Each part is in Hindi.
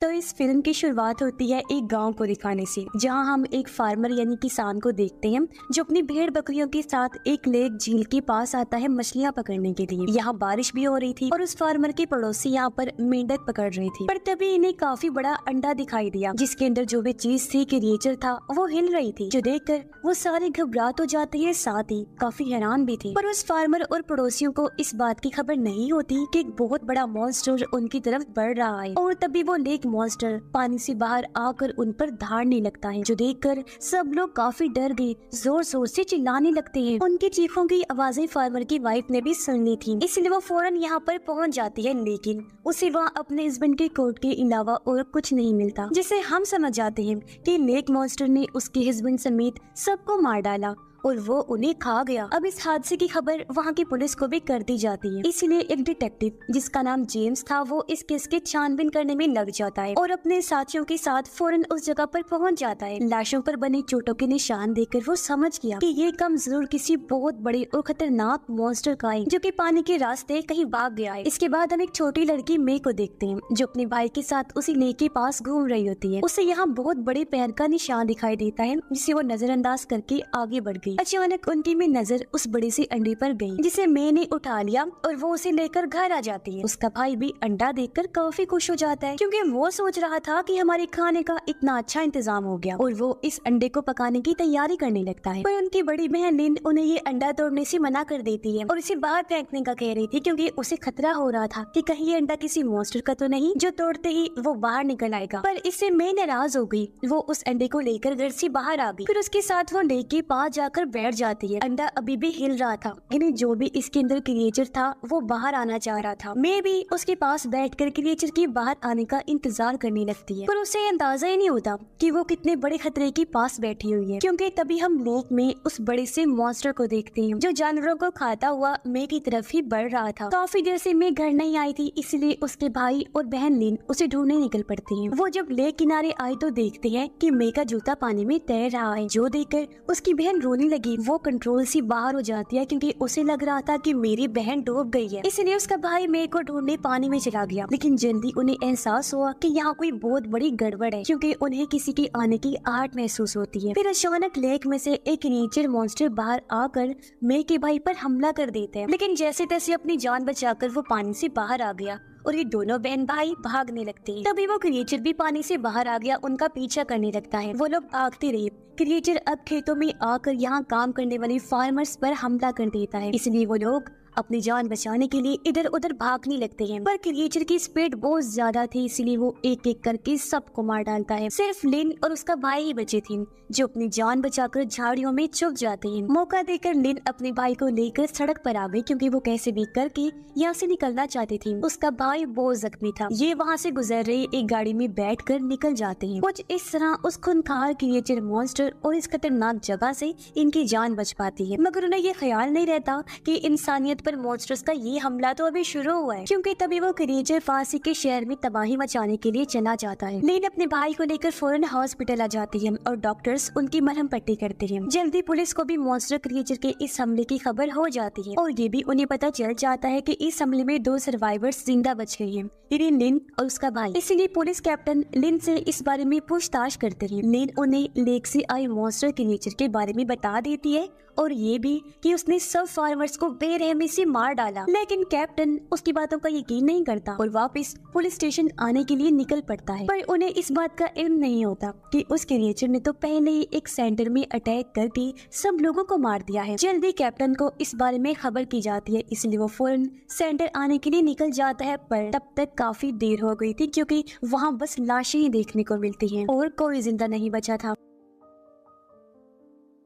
तो इस फिल्म की शुरुआत होती है एक गांव को दिखाने से, जहां हम एक फार्मर यानी किसान को देखते हैं जो अपनी भेड़ बकरियों के साथ एक लेक झील के पास आता है मछलियां पकड़ने के लिए। यहाँ बारिश भी हो रही थी और उस फार्मर के पड़ोसी यहाँ पर मेंढक पकड़ रही थी। पर तभी इन्हें काफी बड़ा अंडा दिखाई दिया जिसके अंदर जो भी चीज थी, क्रिएचर था, वो हिल रही थी, जो देखकर वो सारे घबरा तो जाते हैं, साथ ही काफी हैरान भी थे। पर उस फार्मर और पड़ोसियों को इस बात की खबर नहीं होती कि एक बहुत बड़ा मॉन्स्टर उनकी तरफ बढ़ रहा है। और तभी वो लेक मॉन्स्टर पानी से बाहर आकर उन पर धाड़ने लगता है, जो देखकर सब लोग काफी डर गए, जोर जोर से चिल्लाने लगते हैं। उनकी चीखों की आवाजें फार्मर की वाइफ ने भी सुन ली थी, इसलिए वो फौरन यहाँ पर पहुँच जाती है। लेकिन उसे वहाँ अपने हस्बैंड के कोट के अलावा और कुछ नहीं मिलता, जिसे हम समझ जाते हैं कि लेक मॉन्स्टर ने उसके हस्बैंड समेत सबको मार डाला और वो उन्हें खा गया। अब इस हादसे की खबर वहाँ की पुलिस को भी कर दी जाती है, इसलिए एक डिटेक्टिव जिसका नाम जेम्स था, वो इस केस की छानबीन करने में लग जाता है और अपने साथियों के साथ फौरन उस जगह पर पहुँच जाता है। लाशों पर बने चोटों के निशान देखकर वो समझ गया कि ये काम जरूर किसी बहुत बड़े और खतरनाक मॉन्स्टर का है, जो कि पानी के रास्ते कहीं भाग गया है। इसके बाद हम एक छोटी लड़की मे को देखते हैं, जो अपने भाई के साथ उसी लेक के पास घूम रही होती है। उसे यहाँ बहुत बड़े पैर का निशान दिखाई देता है, जिसे वो नजरअंदाज करके आगे बढ़ गई। अचानक उनकी में नजर उस बड़े से अंडे पर गई, जिसे मे ने उठा लिया और वो उसे लेकर घर आ जाती है। उसका भाई भी अंडा देखकर काफी खुश हो जाता है, क्योंकि वो सोच रहा था कि हमारे खाने का इतना अच्छा इंतजाम हो गया, और वो इस अंडे को पकाने की तैयारी करने लगता है। पर उनकी बड़ी बहन लिन उन्हें ये अंडा तोड़ने से मना कर देती है और इसे बाहर फेंकने का कह रही थी, क्योंकि उसे खतरा हो रहा था कि कहीं ये अंडा किसी मॉन्स्टर का तो नहीं, जो तोड़ते ही वो बाहर निकल आएगा। पर इससे मे नाराज हो गई, वो उस अंडे को लेकर घर से बाहर आ गई। फिर उसके साथ वो लेक के पास जाकर बैठ जाती है। अंडा अभी भी हिल रहा था, यानी जो भी इसके अंदर क्रिएचर था वो बाहर आना चाह रहा था। मैं भी उसके पास बैठकर क्रिएचर के बाहर आने का इंतजार करने लगती है, पर उसे अंदाजा ही नहीं होता कि वो कितने बड़े खतरे के पास बैठी हुई है, क्योंकि तभी हम लेक में उस बड़े से मॉन्स्टर को देखते हैं, जो जानवरों को खाता हुआ मे की तरफ ही बढ़ रहा था। काफी देर से मैं घर नहीं आई थी, इसलिए उसके भाई और बहन लिन उसे ढूंढने निकल पड़ती है। वो जब लेक किनारे आई तो देखते हैं कि मे का जूता पानी में तैर रहा है, जो देखकर उसकी बहन रोने लगी। वो कंट्रोल से बाहर हो जाती है, क्योंकि उसे लग रहा था कि मेरी बहन डूब गई है, इसलिए उसका भाई मे को ढूंढने पानी में चला गया। लेकिन जल्दी उन्हें एहसास हुआ कि यहाँ कोई बहुत बड़ी गड़बड़ है, क्योंकि उन्हें किसी के आने की आहट महसूस होती है। फिर अचानक लेक में से एक क्रिएचर मॉन्स्टर बाहर आकर मे के भाई पर हमला कर देते हैं, लेकिन जैसे तैसे अपनी जान बचाकर वो पानी से बाहर आ गया और ये दोनों बहन भाई भागने लगते हैं। तभी वो क्रिएचर भी पानी से बाहर आ गया, उनका पीछा करने लगता है। वो लोग भागते रहे। क्रिएचर अब खेतों में आकर यहाँ काम करने वाले फार्मर्स पर हमला कर देता है, इसलिए वो लोग अपनी जान बचाने के लिए इधर उधर भागने लगते हैं। पर क्रिएचर की स्पीड बहुत ज्यादा थी, इसलिए वो एक एक करके सबको मार डालता है। सिर्फ लिन और उसका भाई ही बचे थे, जो अपनी जान बचाकर झाड़ियों में छुप जाते हैं। मौका देकर लिन अपने भाई को लेकर सड़क पर आ गई, क्योंकि वो कैसे भी करके यहाँ से निकलना चाहती थी। उसका भाई बहुत जख्मी था। ये वहाँ से गुजर रही एक गाड़ी में बैठकर निकल जाते हैं। कुछ इस तरह उस खूंखार क्रिएचर मॉन्स्टर और इस खतरनाक जगह से इनकी जान बच पाती है। मगर उन्हें ये ख्याल नहीं रहता कि इंसानियत पर मॉन्स्टर्स का ये हमला तो अभी शुरू हुआ है, क्योंकि तभी वो क्रिएचर फांसी के शहर में तबाही मचाने के लिए चला जाता है। लिन अपने भाई को लेकर फौरन हॉस्पिटल आ जाती है और डॉक्टर्स उनकी मरहम पट्टी करते हैं। जल्दी पुलिस को भी मॉन्स्टर क्रिएचर के इस हमले की खबर हो जाती है, और ये भी उन्हें पता चल जाता है कि इस हमले में 2 सर्वाइवर्स जिंदा बच गए हैं, लिन और उसका भाई। इसीलिए पुलिस कैप्टन लिन से इस बारे में पूछताछ करते हैं। लिन उन्हें लेक से आए मॉन्स्टर क्रिएचर के बारे में बता देती है, और ये भी कि उसने सब फार्मर्स को बेरहमी से मार डाला। लेकिन कैप्टन उसकी बातों का यकीन नहीं करता और वापस पुलिस स्टेशन आने के लिए निकल पड़ता है। पर उन्हें इस बात का इल्म नहीं होता कि उस क्रिएचर ने तो पहले ही एक सेंटर में अटैक करके सब लोगों को मार दिया है। जल्दी कैप्टन को इस बारे में खबर की जाती है, इसलिए वो फौरन सेंटर आने के लिए निकल जाता है। पर तब तक काफी देर हो गई थी, क्योंकि वहाँ बस लाशें ही देखने को मिलती हैं और कोई जिंदा नहीं बचा था।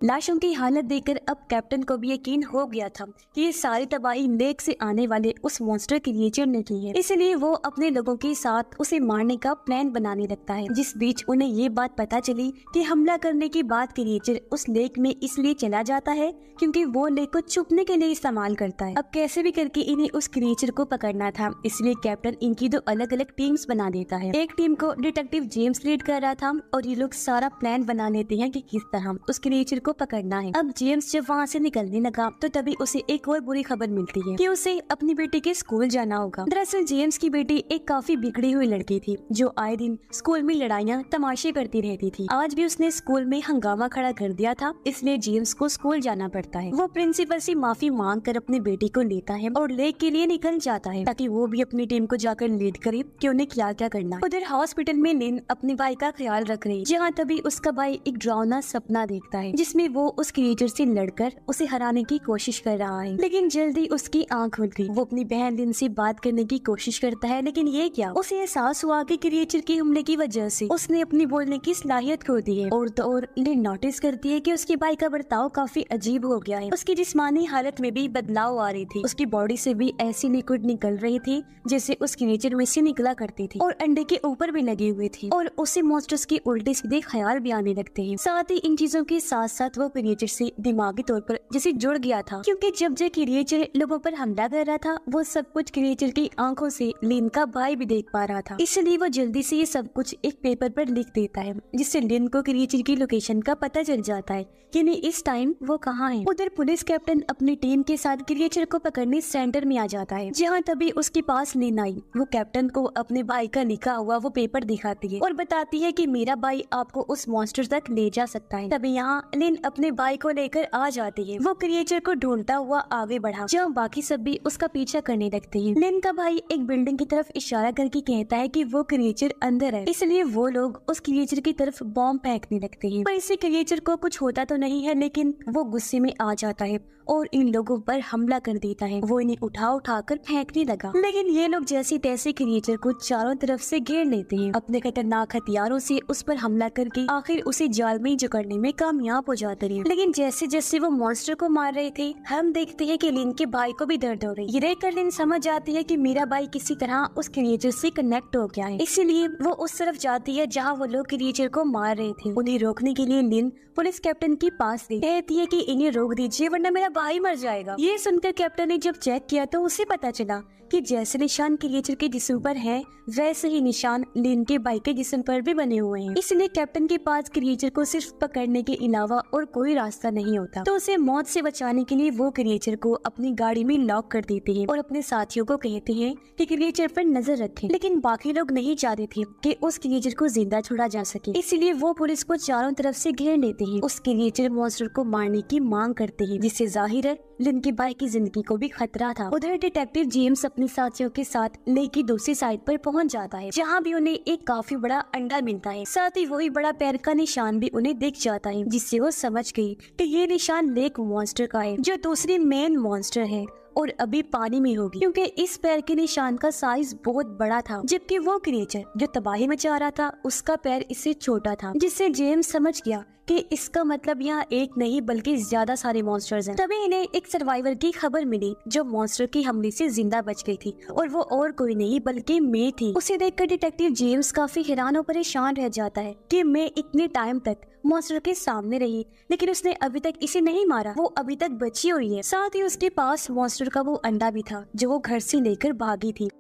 लाशों की हालत देखकर अब कैप्टन को भी यकीन हो गया था कि ये सारी तबाही लेक से आने वाले उस मॉन्स्टर क्रिएचर ने की है, इसलिए वो अपने लोगों के साथ उसे मारने का प्लान बनाने लगता है। जिस बीच उन्हें ये बात पता चली कि हमला करने के बाद क्रिएचर उस लेक में इसलिए चला जाता है क्योंकि वो लेक को छुपने के लिए इस्तेमाल करता है। अब कैसे भी करके इन्हें उस क्रिएचर को पकड़ना था, इसलिए कैप्टन इनकी 2 अलग अलग टीम्स बना देता है। एक टीम को डिटेक्टिव जेम्स लीड कर रहा था और ये लोग सारा प्लान बना लेते हैं कि किस तरह उस क्रिएचर को पकड़ना है। अब जेम्स जब वहाँ से निकलने लगा तो तभी उसे एक और बुरी खबर मिलती है कि उसे अपनी बेटी के स्कूल जाना होगा। दरअसल जेम्स की बेटी एक काफी बिगड़ी हुई लड़की थी जो आए दिन स्कूल में लड़ाइयाँ तमाशे करती रहती थी। आज भी उसने स्कूल में हंगामा खड़ा कर दिया था, इसलिए जेम्स को स्कूल जाना पड़ता है। वो प्रिंसिपल से माफी मांग कर अपनी बेटी को लेता है और लेक के लिए निकल जाता है ताकि वो भी अपनी टीम को जाकर लीड करे कि उन्हें क्या क्या करना है। उधर हॉस्पिटल में लिन अपने भाई का ख्याल रख रही, जहाँ तभी उसका भाई एक डरावना सपना देखता है जिसमें वो उस क्रिएचर से लड़कर उसे हराने की कोशिश कर रहा है। लेकिन जल्दी उसकी आंख खुल गई। वो अपनी बहन लिन से बात करने की कोशिश करता है, लेकिन ये क्या, उसे एहसास हुआ कि क्रिएचर के हमले की वजह से उसने अपनी बोलने की सलाहियत खो दी है। और तो और लिन नोटिस करती है कि उसके भाई का बर्ताव काफी अजीब हो गया है। उसकी जिस्मानी हालत में भी बदलाव आ रही थी, उसकी बॉडी से भी ऐसी लिक्विड निकल रही थी जैसे उस क्रिएचर में से निकला करती थी और अंडे के ऊपर भी लगी हुई थी और उसे मॉन्स्टर्स के उल्टे सीधे ख्याल भी आने लगते हैं। साथ ही इन चीजों के साथ साथ वो क्रिएचर से दिमागी तौर पर जैसे जुड़ गया था, क्योंकि जब जो क्रिएचर लोगों पर हमला कर रहा था वो सब कुछ क्रिएचर की आंखों से लिन का भाई भी देख पा रहा था। इसलिए वो जल्दी से ये सब कुछ एक पेपर पर लिख देता है जिससे लिन को क्रिएचर की लोकेशन का पता चल जाता है कि नहीं इस टाइम वो कहाँ है। उधर पुलिस कैप्टन अपनी टीम के साथ क्रिएचर को पकड़ने सेंटर में आ जाता है, जहाँ तभी उसके पास लिन आई। वो कैप्टन को अपने भाई का लिखा हुआ वो पेपर दिखाती है और बताती है कि मेरा भाई आपको उस मॉन्स्टर तक ले जा सकता है। तभी यहाँ लिन अपने भाई को लेकर आ जाती है। वो क्रिएचर को ढूंढता हुआ आगे बढ़ा, जहाँ बाकी सब भी उसका पीछा करने लगते हैं। लिन का भाई एक बिल्डिंग की तरफ इशारा करके कहता है कि वो क्रिएचर अंदर है, इसलिए वो लोग उस क्रिएचर की तरफ बॉम्ब फेंकने लगते हैं। पर इससे क्रिएचर को कुछ होता तो नहीं है, लेकिन वो गुस्से में आ जाता है और इन लोगों पर हमला कर देता है। वो इन्हें उठा कर फेंकने लगा, लेकिन ये लोग जैसे तैसे क्रिएचर को चारों तरफ से घेर लेते हैं। अपने खतरनाक हथियारों से उस पर हमला करके आखिर उसे जाल में जकड़ने में कामयाब हो जाते हैं। लेकिन जैसे जैसे वो मॉन्स्टर को मार रहे थे, हम देखते हैं कि लिन के भाई को भी दर्द हो रही है। ये देखकर लिन समझ जाती है कि मेरा भाई किसी तरह उस क्रिएचर से कनेक्ट हो गया है, इसीलिए वो उस तरफ जाती है जहाँ वो लोग क्रिएचर को मार रहे थे। उन्हें रोकने के लिए लिन पुलिस कैप्टन के पास गई, कहती है कि इन्हें रोक दीजिए वरना मेरा भाई मर जाएगा। ये सुनकर कैप्टन ने जब चेक किया तो उसे पता चला कि जैसे निशान क्रिएचर के जिस्म पर है वैसे ही निशान लिन के भाई के जिस्म पर भी बने हुए हैं। इसलिए कैप्टन के पास क्रिएचर को सिर्फ पकड़ने के अलावा और कोई रास्ता नहीं होता, तो उसे मौत से बचाने के लिए वो क्रिएचर को अपनी गाड़ी में लॉक कर देते हैं और अपने साथियों को कहते हैं कि क्रिएचर पर नजर रखें। लेकिन बाकी लोग नहीं चाहते थे कि उस क्रिएचर को जिंदा छोड़ा जा सके, इसलिए वो पुलिस को चारों तरफ से घेर लेते हैं। उस क्रिएचर मॉन्स्टर को मारने की मांग करते हैं, जिससे जाहिर है लिन के भाई की जिंदगी को भी खतरा था। उधर डिटेक्टिव जेम्स अपने साथियों के साथ लेक की दूसरी साइड पर पहुंच जाता है, जहां भी उन्हें एक काफी बड़ा अंडा मिलता है। साथ ही वही बड़ा पैर का निशान भी उन्हें दिख जाता है, जिससे वो समझ गई कि ये निशान लेक मॉन्स्टर का है, जो दूसरी मेन मॉन्स्टर है और अभी पानी में होगी, क्योंकि इस पैर के निशान का साइज बहुत बड़ा था, जबकि वो क्रिएचर जो तबाही मचा रहा था उसका पैर इससे छोटा था, जिससे जेम्स समझ गया कि इसका मतलब यहाँ एक नहीं बल्कि ज्यादा सारे मॉन्स्टर्स हैं। तभी इन्हें एक सर्वाइवर की खबर मिली जो मॉन्स्टर की हमले से जिंदा बच गई थी, और वो और कोई नहीं बल्कि मे थी। उसे देखकर डिटेक्टिव जेम्स काफी हैरान और परेशान रह जाता है कि मे इतने टाइम तक मॉन्स्टर के सामने रही, लेकिन उसने अभी तक इसे नहीं मारा, वो अभी तक बची हुई है। साथ ही उसके पास मॉन्स्टर का वो अंडा भी था जो वो घर से लेकर भागी थी।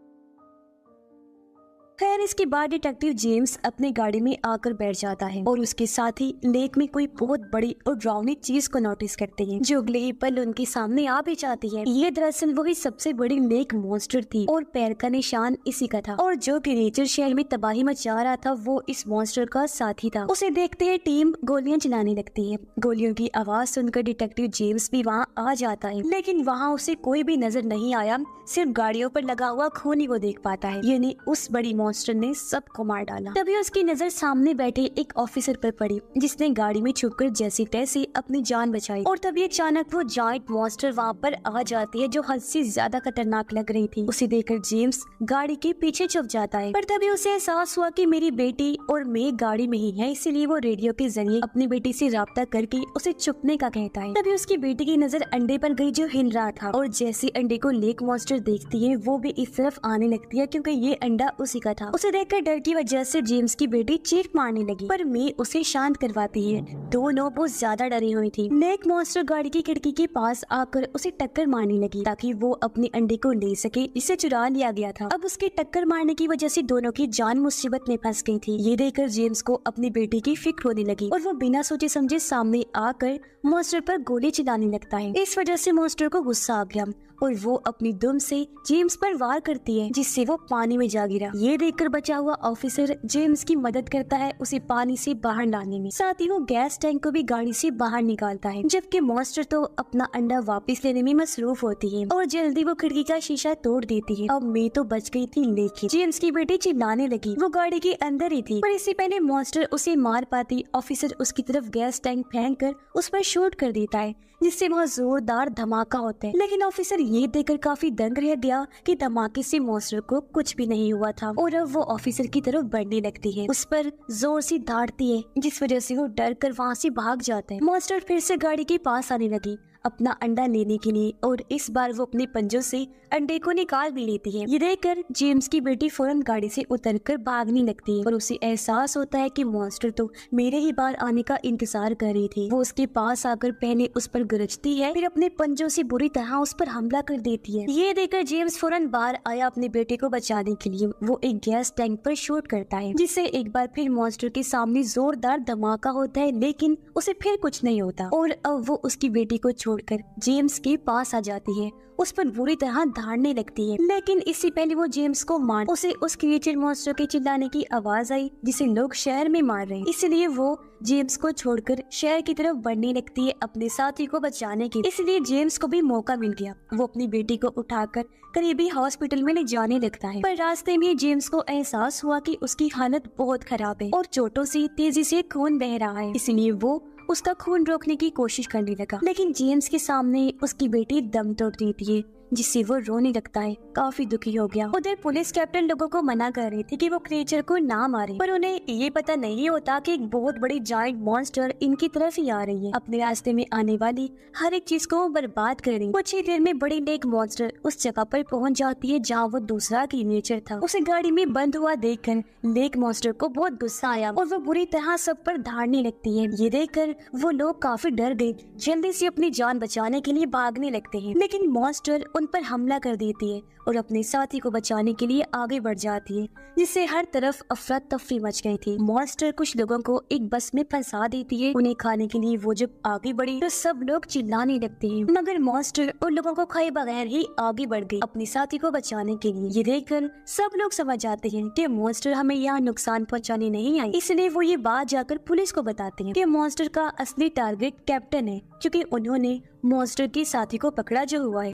खैर इसके बाद डिटेक्टिव जेम्स अपनी गाड़ी में आकर बैठ जाता है और उसके साथ ही लेक में कोई बहुत बड़ी और डरावनी चीज को नोटिस करते हैं, जो अगले ही पल उनके सामने आ भी जाती है। ये दरअसल वही सबसे बड़ी लेक मॉन्स्टर थी और पैर का निशान इसी का था, और जो क्रिएचर शहर में तबाही मचा रहा था वो इस मॉन्स्टर का साथी था। उसे देखते ही टीम गोलियां चलाने लगती है। गोलियों की आवाज सुनकर डिटेक्टिव जेम्स भी वहाँ आ जाता है, लेकिन वहाँ उसे कोई भी नजर नहीं आया, सिर्फ गाड़ियों पर लगा हुआ खून ही वो देख पाता है, यानी उस बड़ी मॉन्स्टर ने सबको मार डाला। तभी उसकी नजर सामने बैठे एक ऑफिसर पर पड़ी, जिसने गाड़ी में छुपकर जैसे तैसे अपनी जान बचाई, और तभी अचानक वो जायंट मॉन्स्टर वहाँ पर आ जाती है जो हद से ज्यादा खतरनाक लग रही थी। उसे देखकर जेम्स गाड़ी के पीछे छुप जाता है, पर तभी उसे एहसास हुआ कि मेरी बेटी और मैं गाड़ी में ही है, इसीलिए वो रेडियो के जरिए अपनी बेटी से राब्ता करके उसे छुपने का कहता है। तभी उसकी बेटी की नजर अंडे पर गई जो हिल रहा था, और जैसे अंडे को लेक मॉन्स्टर देखती है वो भी इस तरफ आने लगती है, क्योंकि ये अंडा उसी का था। उसे देखकर डर की वजह से जेम्स की बेटी चीख मारने लगी, पर मे उसे शांत करवाती है। दोनों बहुत ज्यादा डरी हुई थी। लेक मॉन्स्टर गाड़ी की खिड़की के पास आकर उसे टक्कर मारने लगी ताकि वो अपने अंडे को ले सके। इसे चुरा लिया गया था। अब उसके टक्कर मारने की वजह से दोनों की जान मुसीबत में फंस गई थी। ये देखकर जेम्स को अपनी बेटी की फिक्र होने लगी और वो बिना सोचे समझे सामने आकर मॉन्स्टर पर गोली चलाने लगता है। इस वजह से मॉन्स्टर को गुस्सा आ गया और वो अपनी दुम से जेम्स पर वार करती है, जिससे वो पानी में जा गिरा। ये देखकर बचा हुआ ऑफिसर जेम्स की मदद करता है उसे पानी से बाहर लाने में। साथ ही वो गैस टैंक को भी गाड़ी से बाहर निकालता है, जबकि मॉन्स्टर तो अपना अंडा वापस लेने में मसरूफ होती है और जल्दी वो खिड़की का शीशा तोड़ देती है। अब मे तो बच गई थी, लेकिन जेम्स की बेटी चिल्लाने लगी। वो गाड़ी के अंदर ही थी, पर इससे पहले मॉन्स्टर उसे मार पाती ऑफिसर उसकी तरफ गैस टैंक फेंक कर उस पर शूट कर देता है, जिससे वहाँ जोरदार धमाका होता है। लेकिन ऑफिसर ये देखकर काफी दंग रह गया कि धमाके से मॉन्स्टर को कुछ भी नहीं हुआ था और अब वो ऑफिसर की तरफ बढ़ने लगती है, उस पर जोर से डांटती है, जिस वजह से वो डर कर वहाँ से भाग जाता है। मॉन्स्टर फिर से गाड़ी के पास आने लगी अपना अंडा लेने के लिए और इस बार वो अपने पंजों से अंडे को निकाल भी लेती है। ये देखकर जेम्स की बेटी फौरन गाड़ी से उतरकर भागने लगती है और उसे एहसास होता है कि मॉन्स्टर तो मेरे ही बार आने का इंतजार कर रही थी। वो उसके पास आकर पहले उस पर गरजती है, फिर अपने पंजों से बुरी तरह उस पर हमला कर देती है। ये देखकर जेम्स फौरन बाहर आया अपने बेटे को बचाने के लिए। वो एक गैस टैंक पर शूट करता है, जिससे एक बार फिर मॉन्स्टर के सामने जोरदार धमाका होता है, लेकिन उसे फिर कुछ नहीं होता और अब वो उसकी बेटी को छोड़कर जेम्स के पास आ जाती है, उस पर बुरी तरह धाड़ने लगती है। लेकिन इससे पहले वो जेम्स को मार उसे उस क्रिएचर मॉन्स्टर के चिल्लाने की आवाज आई जिसे लोग शहर में मार रहे हैं, इसलिए वो जेम्स को छोड़कर शहर की तरफ बढ़ने लगती है अपने साथी को बचाने के। इसलिए जेम्स को भी मौका मिल गया। वो अपनी बेटी को उठाकर करीबी हॉस्पिटल में ले जाने लगता है, पर रास्ते में जेम्स को एहसास हुआ कि उसकी हालत बहुत खराब है और चोटों से तेजी से खून बह रहा है, इसलिए वो उसका खून रोकने की कोशिश करने लगा। लेकिन जेम्स के सामने उसकी बेटी दम तोड़ देती है, जिससे वो रोने लगता है। काफी दुखी हो गया। उधर पुलिस कैप्टन लोगों को मना कर रही थी कि वो क्रिएचर को ना मारे, पर उन्हें ये पता नहीं होता कि एक बहुत बड़ी जायंट मॉन्स्टर इनकी तरफ ही आ रही है, अपने रास्ते में आने वाली हर एक चीज को बर्बाद कर रही। कुछ ही देर में बड़ी लेक मॉन्स्टर उस जगह पर पहुंच जाती है जहाँ वो दूसरा क्रिएचर था। उसे गाड़ी में बंद हुआ देखकर लेक मॉन्स्टर को बहुत गुस्सा आया और वो बुरी तरह सब पर धाड़ने लगती है। ये देखकर वो लोग काफी डर गए, जल्दी से अपनी जान बचाने के लिए भागने लगते हैं, लेकिन मॉन्स्टर उन पर हमला कर देती है और अपने साथी को बचाने के लिए आगे बढ़ जाती है, जिससे हर तरफ अफरा तफरी मच गई थी। मॉन्स्टर कुछ लोगों को एक बस में फंसा देती है। उन्हें खाने के लिए वो जब आगे बढ़ी तो सब लोग चिल्लाने लगते हैं, मगर मॉन्स्टर उन लोगों को खाए बगैर ही आगे बढ़ गई अपने साथी को बचाने के लिए। ये देखकर सब लोग समझ जाते हैं कि मॉन्स्टर हमें यहाँ नुकसान पहुँचाने नहीं आई, इसलिए वो ये बात जाकर पुलिस को बताते हैं कि मॉन्स्टर का असली टारगेट कैप्टन है, क्योंकि उन्होंने मॉन्स्टर के साथी को पकड़ा जो हुआ है।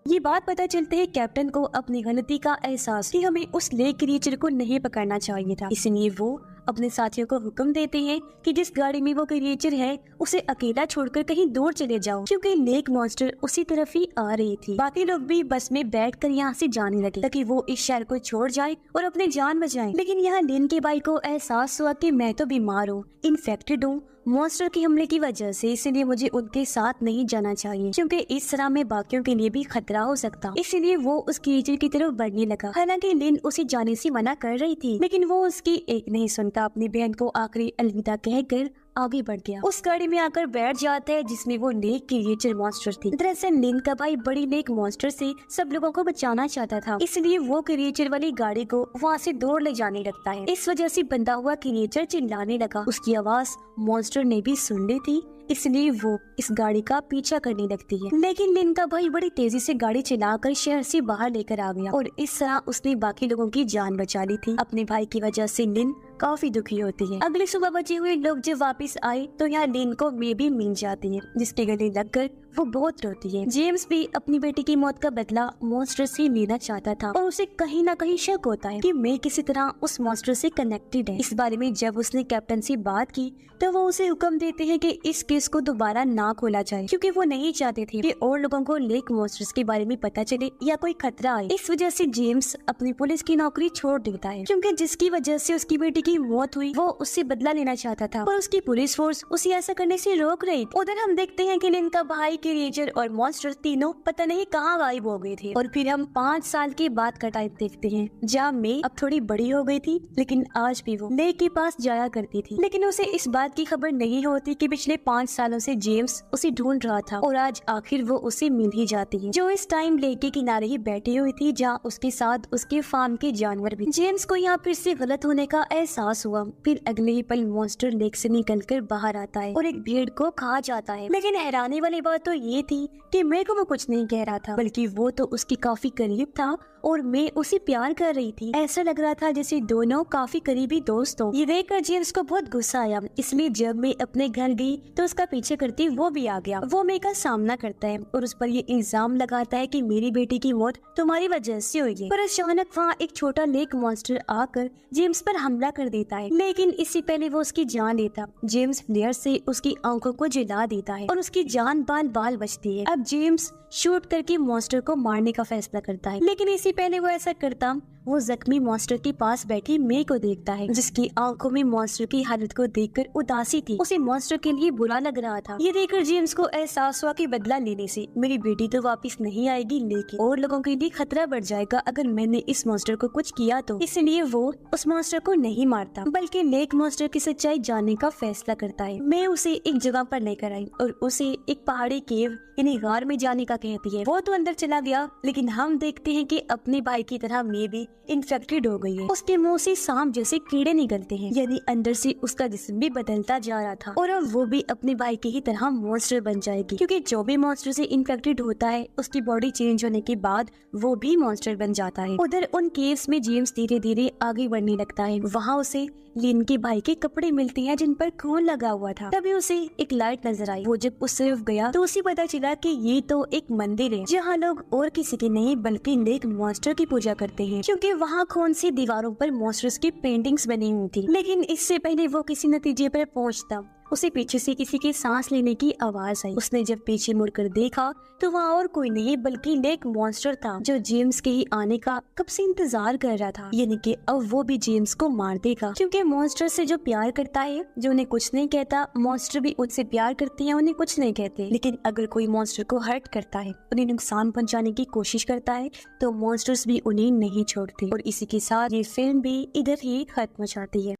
ये बात पता चलते है कैप्टन को अपनी गलती का एहसास कि हमें उस लेक क्रिएचर को नहीं पकड़ना चाहिए था, इसलिए वो अपने साथियों को हुक्म देते हैं कि जिस गाड़ी में वो क्रिएचर है उसे अकेला छोड़कर कहीं दूर चले जाओ, क्योंकि लेक मॉन्स्टर उसी तरफ ही आ रही थी। बाकी लोग भी बस में बैठकर यहाँ से जाने लगे ताकि वो इस शहर को छोड़ जाए और अपनी जान बचाएं। लेकिन यहाँ लिन के भाई को एहसास हुआ कि मैं तो बीमार हूँ, इन्फेक्टेड हूँ मॉन्स्टर के हमले की वजह से, इसलिए मुझे उनके साथ नहीं जाना चाहिए, क्योंकि इस तरह में बाकियों के लिए भी खतरा हो सकता। इसलिए वो उस क्रिएचर की तरफ बढ़ने लगा। हालांकि लिन उसे जाने से मना कर रही थी, लेकिन वो उसकी एक नहीं सुनता। अपनी बहन को आखिरी अलविदा कहकर आगे बढ़ गया। उस गाड़ी में आकर बैठ जाता है जिसमें वो लेक क्रिएचर मॉन्स्टर थी। दरअसल लिन का भाई बड़ी लेक मॉन्स्टर से सब लोगों को बचाना चाहता था, इसलिए वो क्रिएचर वाली गाड़ी को वहाँ से दूर ले जाने लगता है। इस वजह से बंधा हुआ क्रिएचर चिल्लाने लगा। उसकी आवाज मॉन्स्टर ने भी सुन ली थी, इसलिए वो इस गाड़ी का पीछा करने लगती है। लेकिन लिन का भाई बड़ी तेजी से गाड़ी चलाकर शहर से बाहर लेकर आ गया और इस तरह उसने बाकी लोगों की जान बचा ली थी। अपने भाई की वजह से लिन काफी दुखी होती है। अगली सुबह बचे हुए लोग जब वापस आए तो यहाँ लिन को मे भी मिल जाती है, जिसके गले लगकर वो बहुत रोती है। जेम्स भी अपनी बेटी की मौत का बदला मॉन्स्टर से लेना चाहता था और उसे कहीं ना कहीं शक होता है कि मे किसी तरह उस मॉन्स्टर से कनेक्टेड है। इस बारे में जब उसने कैप्टन से बात की तो वो उसे हुक्म देते हैं कि इस केस को दोबारा ना खोला जाए, क्योंकि वो नहीं चाहते थे कि और लोगों को लेक मॉन्स्टर्स के बारे में पता चले या कोई खतरा आए। इस वजह से जेम्स अपनी पुलिस की नौकरी छोड़ देता है, क्योंकि जिसकी वजह से उसकी बेटी की मौत हुई वो उससे बदला लेना चाहता था, पर उसकी पुलिस फोर्स उसे ऐसा करने से रोक रही। उधर हम देखते हैं कि लिन का भाई क्रिएचर और मॉन्स्टर तीनों पता नहीं कहाँ गायब हो गए थे। और फिर हम 5 साल के बाद का टाइम देखते हैं, जहाँ मे अब थोड़ी बड़ी हो गई थी, लेकिन आज भी वो लेक के पास जाया करती थी। लेकिन उसे इस बात की खबर नहीं होती कि पिछले 5 सालों से जेम्स उसे ढूंढ रहा था और आज आखिर वो उसे मिल ही जाती है, जो इस टाइम लेक के किनारे ही बैठी हुई थी, जहाँ उसके साथ उसके फार्म के जानवर भी। जेम्स को यहाँ फिर से गलत होने का एहसास हुआ। फिर अगले ही पल मॉन्स्टर लेक से निकलकर बाहर आता है और एक भेड़ को खा जाता है। लेकिन हैरानी वाली बात तो ये थी कि मेरे को वो कुछ नहीं कह रहा था, बल्कि वो तो उसके काफी करीब था और मैं उसे प्यार कर रही थी। ऐसा लग रहा था जैसे दोनों काफी करीबी दोस्त हो। ये देखकर जेम्स को बहुत गुस्सा आया, इसलिए जब मैं अपने घर गई तो उसका पीछे करती वो भी आ गया। वो मे का सामना करता है और उस पर ये इल्जाम लगाता है कि मेरी बेटी की मौत तुम्हारी वजह से हुई है। पर अचानक वहाँ एक छोटा लेक मॉन्स्टर आकर जेम्स पर हमला कर देता है, लेकिन इससे पहले वो उसकी जान लेता। जेम्स फ्लेयर से उसकी आंखों को जला देता है और उसकी जान बाल बचती है। अब जेम्स शूट करके मॉन्स्टर को मारने का फैसला करता है, लेकिन इससे पहले वो ऐसा करता वो जख्मी मॉन्स्टर के पास बैठी मे को देखता है, जिसकी आंखों में मॉन्स्टर की हालत को देखकर उदासी थी। उसे मॉन्स्टर के लिए बुरा लग रहा था। ये देखकर जेम्स को एहसास हुआ कि बदला लेने से मेरी बेटी तो वापस नहीं आएगी, लेकिन और लोगों के लिए खतरा बढ़ जाएगा अगर मैंने इस मॉन्स्टर को कुछ किया तो। इसलिए वो उस मॉन्स्टर को नहीं मारता, बल्कि लेक मॉन्स्टर की सच्चाई जानने का फैसला करता है। मैं उसे एक जगह पर लेकर आई और उसे एक पहाड़ी केव यानी गार में जाने का कहती है। वो तो अंदर चला गया, लेकिन हम देखते हैं कि अपने भाई की तरह मे भी इन्फेक्टेड हो गई है। उसके मुंह से सांप जैसे कीड़े निकलते हैं, यानी अंदर से उसका जिस्म भी बदलता जा रहा था और अब वो भी अपने भाई की ही तरह मॉन्स्टर बन जाएगी, क्योंकि जो भी मॉन्स्टर से इन्फेक्टेड होता है उसकी बॉडी चेंज होने के बाद वो भी मॉन्स्टर बन जाता है। उधर उन केव्स में जेम्स धीरे धीरे आगे बढ़ने लगता है। वहाँ उसे लिन के भाई के कपड़े मिलते हैं जिन पर खून लगा हुआ था। तभी उसे एक लाइट नजर आई। वो जब उस तरफ गया तो उसे पता चला कि ये तो एक मंदिर है, जहाँ लोग और किसी की नहीं बल्कि लेक मॉन्स्टर की पूजा करते हैं, क्योंकि वहाँ खून सी दीवारों पर मॉन्स्टर्स की पेंटिंग्स बनी हुई थी। लेकिन इससे पहले वो किसी नतीजे पर पहुँचता, उसे पीछे से किसी के सांस लेने की आवाज आई। उसने जब पीछे मुड़कर देखा तो वहाँ और कोई नहीं बल्कि लेक मॉन्स्टर था, जो जेम्स के ही आने का कब से इंतजार कर रहा था। यानी कि अब वो भी जेम्स को मार देगा, क्योंकि मॉन्स्टर से जो प्यार करता है, जो उन्हें कुछ नहीं कहता, मॉन्स्टर भी उनसे प्यार करते हैं, उन्हें कुछ नहीं कहते। लेकिन अगर कोई मॉन्स्टर को हर्ट करता है, उन्हें नुकसान पहुँचाने की कोशिश करता है, तो मॉन्स्टर्स भी उन्हें नहीं छोड़ते। और इसी के साथ ये फिल्म भी इधर ही खत्म हो जाती है।